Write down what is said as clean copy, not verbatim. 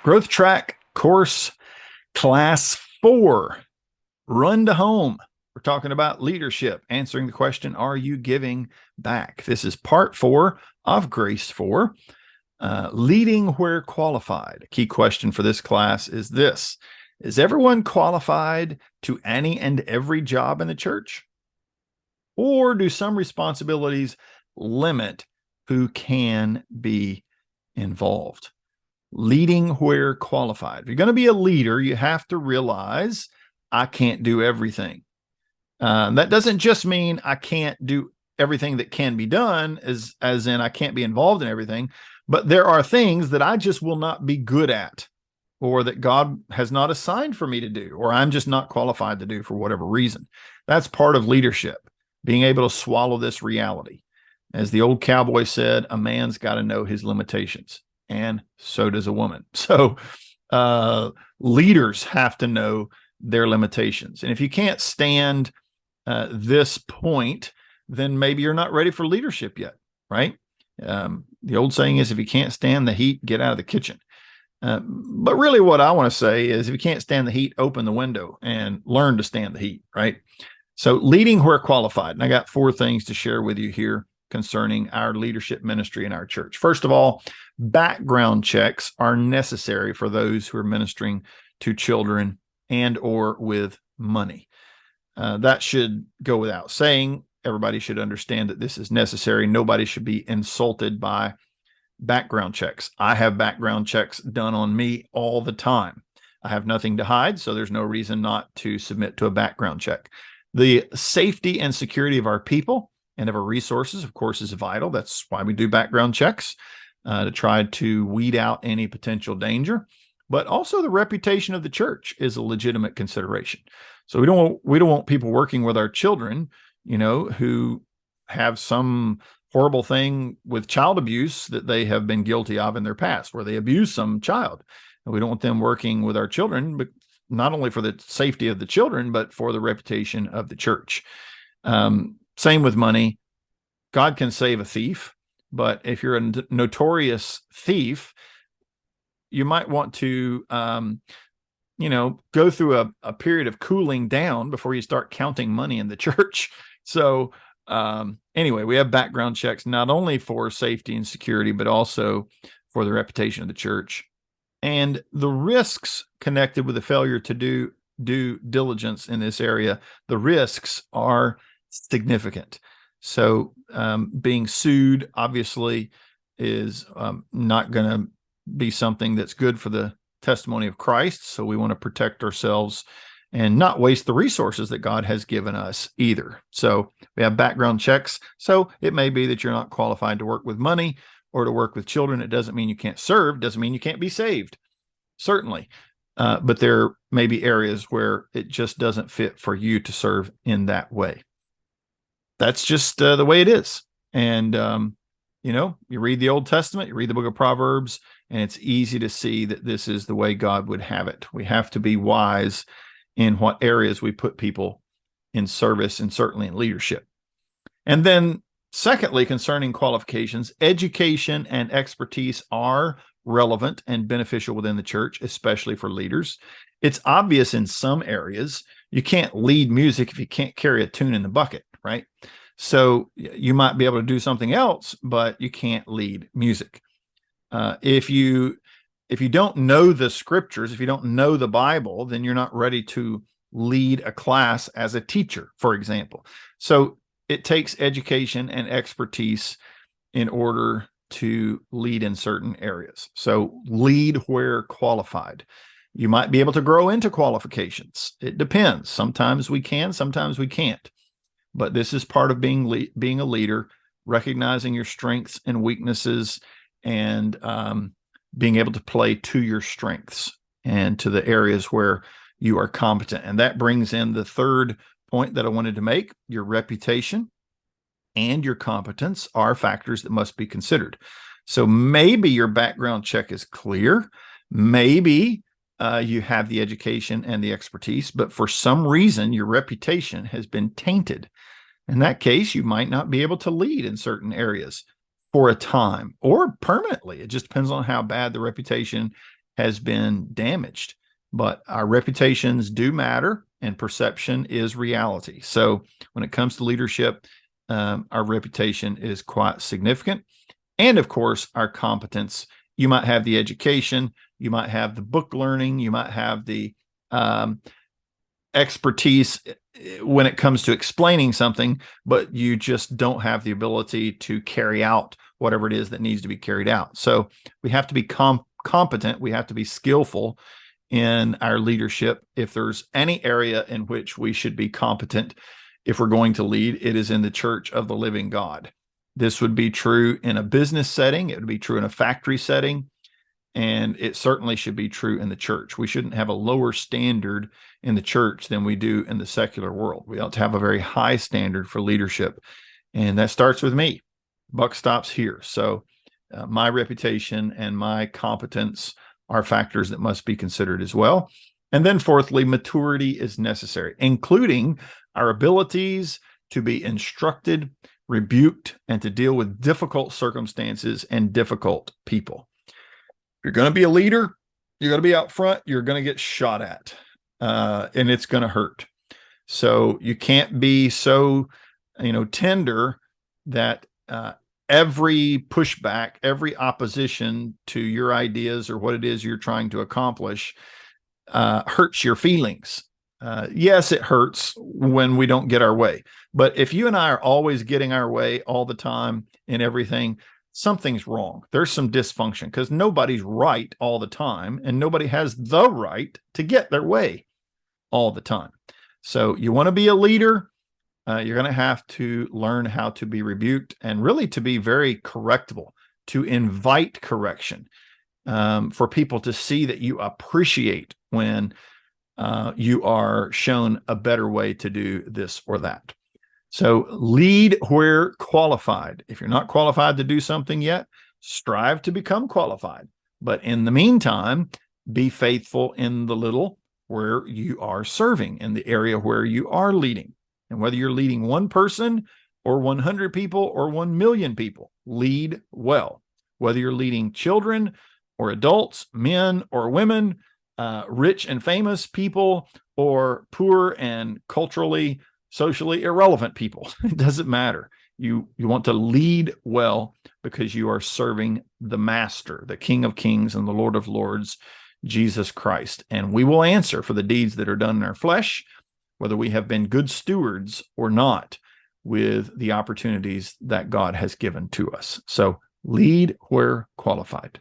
Growth Track Course Class 4, Run to Home. We're talking about leadership, answering the question, are you giving back? This is part 4 of Grace 4, leading where qualified. A key question for this class is this: is everyone qualified to any and every job in the church? Or do some responsibilities limit who can be involved? Leading where qualified. If you're going to be a leader, you have to realize I can't do everything. That doesn't just mean I can't do everything that can be done, as in I can't be involved in everything, but there are things that I just will not be good at, or that God has not assigned for me to do, or I'm just not qualified to do for whatever reason. That's part of leadership, being able to swallow this reality. As the old cowboy said, a man's got to know his limitations, and so does a woman. So leaders have to know their limitations. And if you can't stand this point, then maybe you're not ready for leadership yet, right? The old saying is, if you can't stand the heat, get out of the kitchen. But really what I want to say is, if you can't stand the heat, open the window and learn to stand the heat, right? So leading where qualified. And I got 4 things to share with you here concerning our leadership ministry in our church. First of all, background checks are necessary for those who are ministering to children and or with money. That should go without saying. Everybody should understand that this is necessary. Nobody should be insulted by background checks. I have background checks done on me all the time. I have nothing to hide, so there's no reason not to submit to a background check. The safety and security of our people and of our resources, of course, is vital. That's why we do background checks, to try to weed out any potential danger. But also the reputation of the church is a legitimate consideration. So we don't want people working with our children, who have some horrible thing with child abuse that they have been guilty of in their past, where they abuse some child. And we don't want them working with our children, but not only for the safety of the children, but for the reputation of the church. Same with money. God can save a thief, but if you're a notorious thief, you might want to, go through a period of cooling down before you start counting money in the church. So anyway, we have background checks not only for safety and security, but also for the reputation of the church. And the risks connected with the failure to do due diligence in this area, the risks are significant. So being sued obviously is not going to be something that's good for the testimony of Christ. So we want to protect ourselves and not waste the resources that God has given us either. So we have background checks. So it may be that you're not qualified to work with money or to work with children. It doesn't mean you can't serve, doesn't mean you can't be saved, certainly. But there may be areas where it just doesn't fit for you to serve in that way. That's just the way it is. And, you read the Old Testament, you read the book of Proverbs, and it's easy to see that this is the way God would have it. We have to be wise in what areas we put people in service, and certainly in leadership. And then secondly, concerning qualifications, education and expertise are relevant and beneficial within the church, especially for leaders. It's obvious in some areas. You can't lead music if you can't carry a tune in the bucket, right? So you might be able to do something else, but you can't lead music. If you don't know the scriptures, if you don't know the Bible, then you're not ready to lead a class as a teacher, for example. So it takes education and expertise in order to lead in certain areas. So lead where qualified. You might be able to grow into qualifications. It depends. Sometimes we can, sometimes we can't. But this is part of being a leader, recognizing your strengths and weaknesses, and being able to play to your strengths and to the areas where you are competent. And that brings in the third point that I wanted to make. Your reputation and your competence are factors that must be considered. So maybe your background check is clear. Maybe you have the education and the expertise, but for some reason, your reputation has been tainted. In that case, you might not be able to lead in certain areas for a time or permanently. It just depends on how bad the reputation has been damaged. But our reputations do matter, and perception is reality. So when it comes to leadership, our reputation is quite significant. And of course, our competence. You might have the education, you might have the book learning, you might have the expertise when it comes to explaining something, but you just don't have the ability to carry out whatever it is that needs to be carried out. So we have to be competent, we have to be skillful in our leadership. If there's any area in which we should be competent, if we're going to lead, it is in the church of the living God. This would be true in a business setting. It would be true in a factory setting. And it certainly should be true in the church. We shouldn't have a lower standard in the church than we do in the secular world. We ought to have a very high standard for leadership. And that starts with me. Buck stops here. So my reputation and my competence are factors that must be considered as well. And then fourthly, maturity is necessary, including our abilities to be instructed, rebuked, and to deal with difficult circumstances and difficult people. If you're going to be a leader, you're going to be out front, you're going to get shot at, and it's going to hurt. So you can't be so, tender that every pushback, every opposition to your ideas or what it is you're trying to accomplish hurts your feelings. Yes, it hurts when we don't get our way. But if you and I are always getting our way all the time in everything, something's wrong. There's some dysfunction because nobody's right all the time, and nobody has the right to get their way all the time. So you want to be a leader, you're going to have to learn how to be rebuked and really to be very correctable, to invite correction, for people to see that you appreciate when you are shown a better way to do this or that. So lead where qualified. If you're not qualified to do something yet, strive to become qualified. But in the meantime, be faithful in the little where you are serving, in the area where you are leading. And whether you're leading one person or 100 people or 1 million people, lead well. Whether you're leading children or adults, men or women, rich and famous people, or poor and culturally, socially irrelevant people. It doesn't matter. You want to lead well because you are serving the Master, the King of Kings and the Lord of Lords, Jesus Christ. And we will answer for the deeds that are done in our flesh, whether we have been good stewards or not with the opportunities that God has given to us. So lead where qualified.